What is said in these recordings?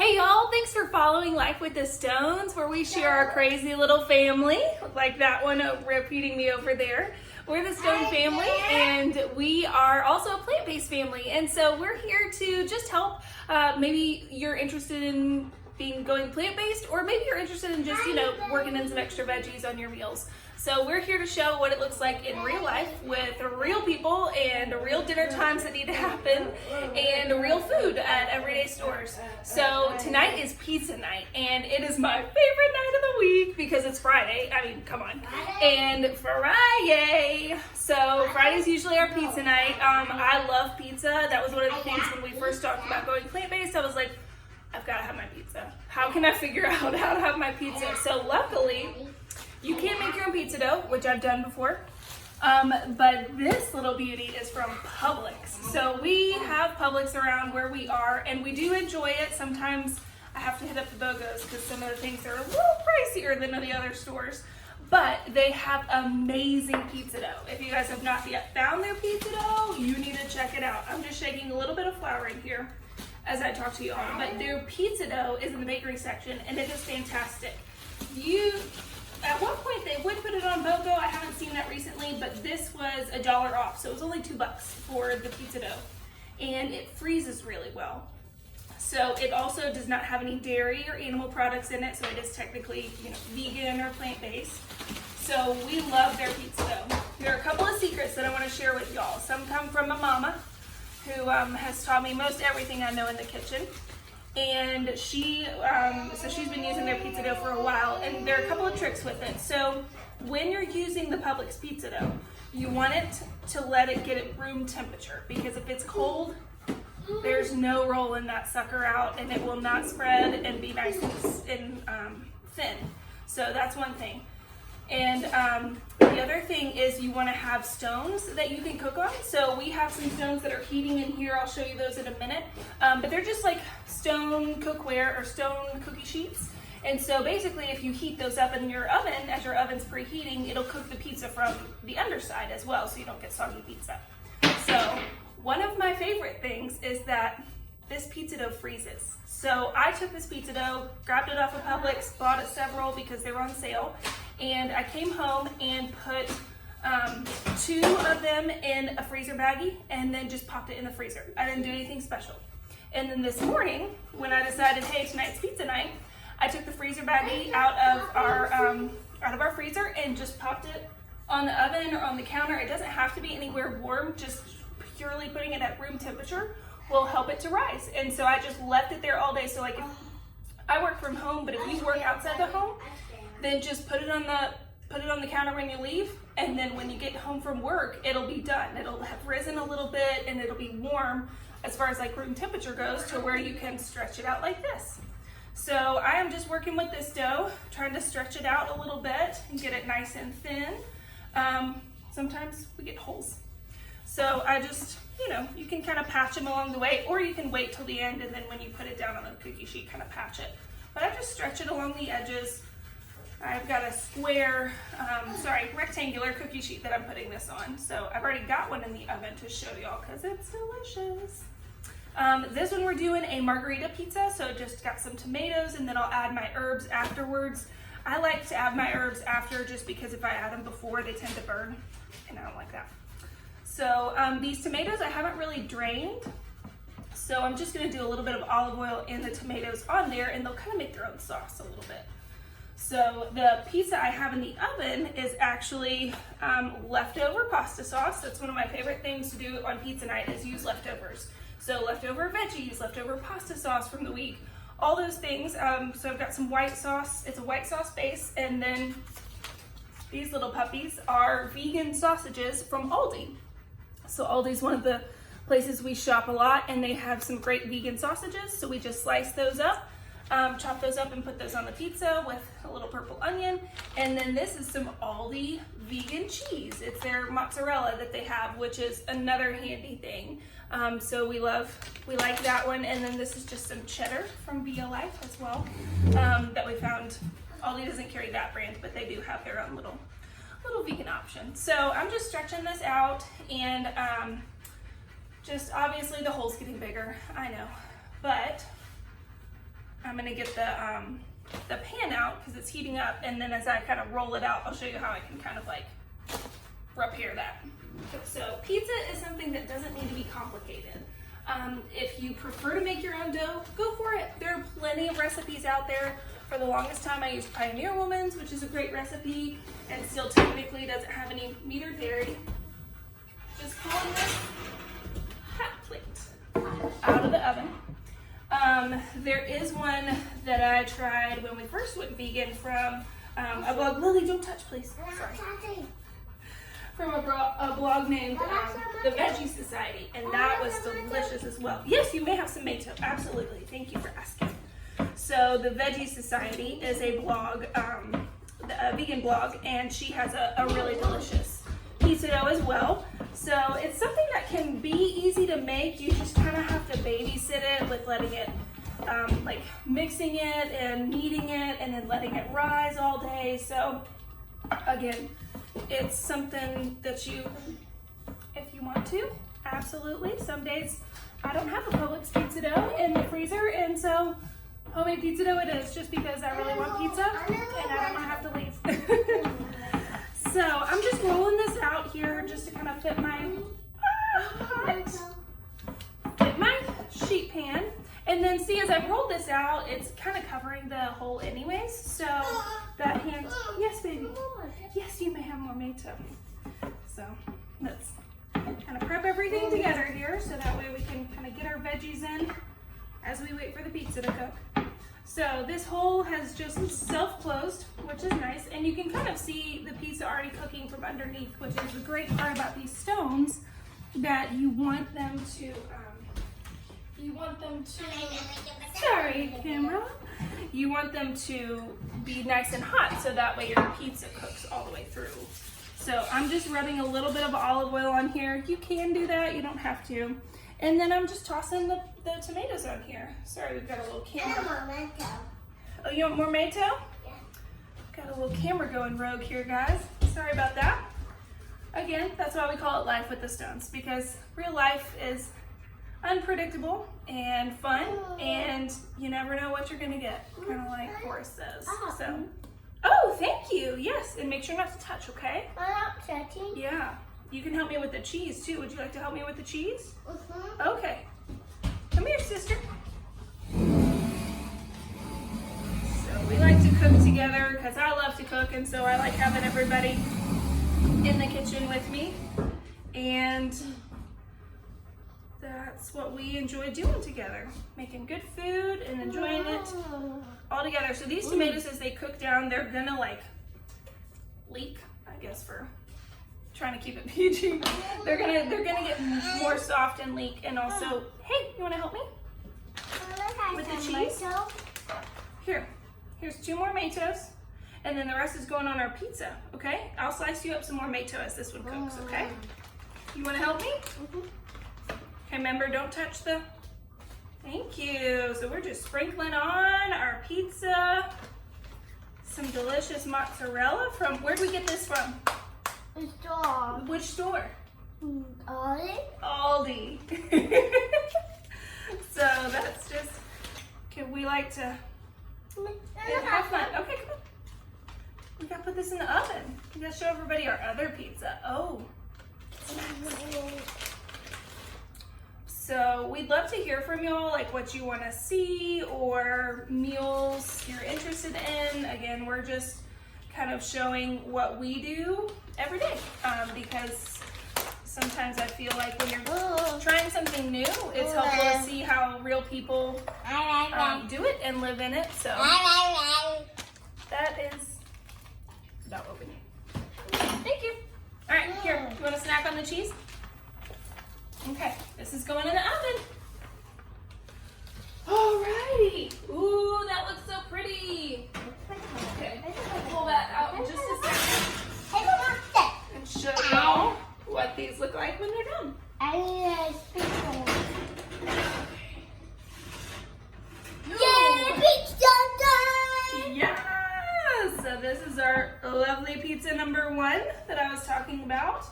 Hey y'all, thanks for following Life with the Stones, where we share our crazy little family, like that one repeating me over there. We're the Stone family, and we are also a plant-based family, and so we're here to just help. Maybe you're interested in going plant-based, or maybe you're interested in just, working in some extra veggies on your meals. So we're here to show what it looks like in real life with real people and real dinner times that need to happen and real food at everyday stores. So tonight is pizza night, and it is my favorite night of the week because it's Friday. I mean, come on. And Friday. So Friday's usually our pizza night. I love pizza. That was one of the things when we first talked about going plant-based. I was like, I've got to have my pizza. How can I figure out how to have my pizza? So luckily, you can make your own pizza dough, which I've done before, but this little beauty is from Publix. So we have Publix around where we are, and we do enjoy it. Sometimes I have to hit up the BOGOs because some of the things are a little pricier than the other stores, but they have amazing pizza dough. If you guys have not yet found their pizza dough, you need to check it out. I'm just shaking a little bit of flour in here as I talk to you all, but their pizza dough is in the bakery section, and it is fantastic. At one point, they would put it on BOGO. I haven't seen that recently, but this was $1 off, so it was only $2 for the pizza dough. And it freezes really well. So it also does not have any dairy or animal products in it, so it is technically, vegan or plant-based. So we love their pizza dough. There are a couple of secrets that I want to share with y'all. Some come from my mama, who has taught me most everything I know in the kitchen. And she's been using their pizza dough for a while, and there are a couple of tricks with it. So when you're using the Publix pizza dough, you want it to let it get at room temperature, because if it's cold, there's no rolling that sucker out, and it will not spread and be nice and thin. So that's one thing. And the other thing is you want to have stones that you can cook on. So we have some stones that are heating in here. I'll show you those in a minute. But they're just like stone cookware or stone cookie sheets. And so basically if you heat those up in your oven, as your oven's preheating, it'll cook the pizza from the underside as well, so you don't get soggy pizza. So one of my favorite things is that this pizza dough freezes. So I took this pizza dough, grabbed it off of Publix, bought it several because they were on sale, and I came home and put 2 of them in a freezer baggie and then just popped it in the freezer. I didn't do anything special. And then this morning, when I decided, hey, tonight's pizza night, I took the freezer baggie out of our freezer and just popped it on the oven or on the counter. It doesn't have to be anywhere warm, just purely putting it at room temperature will help it to rise. And so I just left it there all day. So like if I work from home, but if you work outside the home, then just put it on the counter when you leave, and then when you get home from work, it'll be done. It'll have risen a little bit, and it'll be warm as far as like room temperature goes, to where you can stretch it out like this. So I am just working with this dough, trying to stretch it out a little bit and get it nice and thin. Sometimes we get holes. So I just, you can kind of patch them along the way, or you can wait till the end, and then when you put it down on the cookie sheet, kind of patch it. But I just stretch it along the edges. I've got a rectangular cookie sheet that I'm putting this on. So I've already got one in the oven to show y'all because it's delicious. This one we're doing a margarita pizza, so just got some tomatoes, and then I'll add my herbs afterwards. I like to add my herbs after, just because if I add them before, they tend to burn, and I don't like that. So these tomatoes I haven't really drained, so I'm just going to do a little bit of olive oil in the tomatoes on there, and they'll kind of make their own sauce a little bit. So the pizza I have in the oven is actually leftover pasta sauce. That's one of my favorite things to do on pizza night, is use leftovers. So leftover veggies, leftover pasta sauce from the week, all those things. So I've got some white sauce. It's a white sauce base, and then these little puppies are vegan sausages from Aldi. So Aldi's one of the places we shop a lot, and they have some great vegan sausages. So we just slice those up. Chop those up and put those on the pizza with a little purple onion. And then this is some Aldi vegan cheese. It's their mozzarella that they have, which is another handy thing. So we like that one. And then this is just some cheddar from Bio Life as well, that we found. Aldi doesn't carry that brand, but they do have their own little vegan option. So I'm just stretching this out, and just obviously the hole's getting bigger, I know, but I'm gonna get the pan out because it's heating up, and then as I kind of roll it out, I'll show you how I can kind of like repair that. So pizza is something that doesn't need to be complicated. If you prefer to make your own dough, go for it. There are plenty of recipes out there. For the longest time, I used Pioneer Woman's, which is a great recipe and still technically doesn't have any meat or dairy. Just pulling this hot plate out of the oven. There is one that I tried when we first went vegan from a blog. Lily, don't touch, please. Sorry. From a blog named the Veggie Society, and that was delicious as well. Yes, you may have some tomato. Absolutely. Thank you for asking. So the Veggie Society is a blog, a vegan blog, and she has a really delicious pizza dough as well. So it's something that can be easy to make. You just kind of have to babysit it with letting it, like mixing it and kneading it and then letting it rise all day. So again, it's something that you, if you want to, absolutely. Some days I don't have a Publix pizza dough in the freezer, and so homemade pizza dough it is, just because I really want pizza and I don't want to have to leave. So I'm just rolling this out here just to kind of fit my sheet pan. And then see, as I roll this out, it's kind of covering the hole anyways. So that hand, yes baby, yes, you may have more tomato. So let's kind of prep everything together here so that way we can kind of get our veggies in as we wait for the pizza to cook. So this hole has just self-closed, which is nice, and you can kind of see the pizza already cooking from underneath, which is the great part about these stones, that you want them to, sorry camera, you want them to be nice and hot so that way your pizza cooks all the way through. So I'm just rubbing a little bit of olive oil on here. You can do that, you don't have to. And then I'm just tossing the tomatoes on here. Sorry, we've got a little camera. Oh, you want more tomato? Yeah. Got a little camera going rogue here, guys. Sorry about that. Again, that's why we call it Life with the Stones, because real life is unpredictable and fun, and you never know what you're gonna get, kind of like Forrest says. So, oh, thank you. Yes, and make sure not to touch, okay? I'm not touching. Yeah. You can help me with the cheese too. Would you like to help me with the cheese? Okay. Come here, sister. So we like to cook together because I love to cook, and so I like having everybody in the kitchen with me. And that's what we enjoy doing together. Making good food and enjoying it all together. So these tomatoes, as they cook down, they're gonna like leak, I guess, for trying to keep it PG. They're gonna get more soft and leak, and also, hey, you wanna help me with the cheese? Here's 2 more tomatoes, and then the rest is going on our pizza, okay? I'll slice you up some more tomato as this one cooks, okay? You wanna help me? Okay, remember, don't touch the, thank you. So we're just sprinkling on our pizza, some delicious mozzarella from, where'd we get this from? The store. Which store? Aldi. Aldi. So that's just, we like to have fun. Okay, come on. We gotta put this in the oven. We gotta show everybody our other pizza. Oh. So we'd love to hear from y'all, like what you wanna see or meals you're interested in. Again, we're just kind of showing what we do every day, because sometimes I feel like when you're trying something new, it's helpful to see how real people do it and live in it. So that is about what we need. Thank you. All right, here, you want a snack on the cheese? Okay, this is going in the oven. Alrighty. Ooh, that looks so pretty. Okay, I'll pull that out in just a second and show y'all what these look like when they're done. I need a spoon. Yay, pizza done! Yes! So this is our lovely pizza number 1 that I was talking about,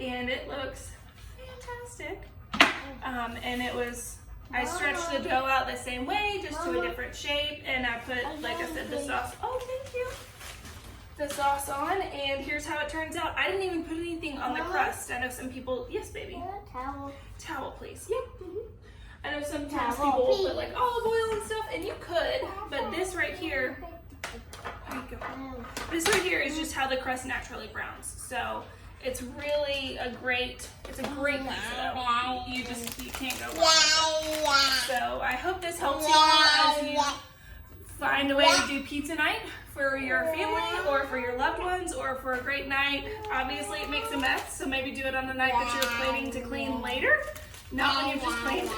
and it looks fantastic. And it was I stretched the dough out the same way, just to a different shape, and I put, like I said, the sauce. Oh, thank you. The sauce on, and here's how it turns out. I didn't even put anything on the crust. I know some people. Yes, baby. Towel. Towel, please. Yep. I know sometimes people will put like olive oil and stuff, and you could, but this right here. There you go. This right here is just how the crust naturally browns. So it's really a great. It's a great pizza though. You can't go wrong with it. So I hope this helps you all as you find a way to do pizza night for your family or for your loved ones or for a great night. Obviously it makes a mess, so maybe do it on the night that you're planning to clean later, not when you've just cleaned.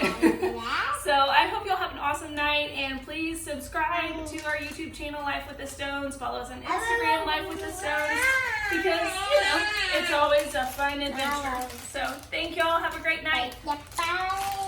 So I hope you'll have an awesome night, and please subscribe to our YouTube channel, Life with the Stones. Follow us on Instagram, Life with the Stones, because, it's always a fun adventure. So thank y'all. Have a great night. Bye.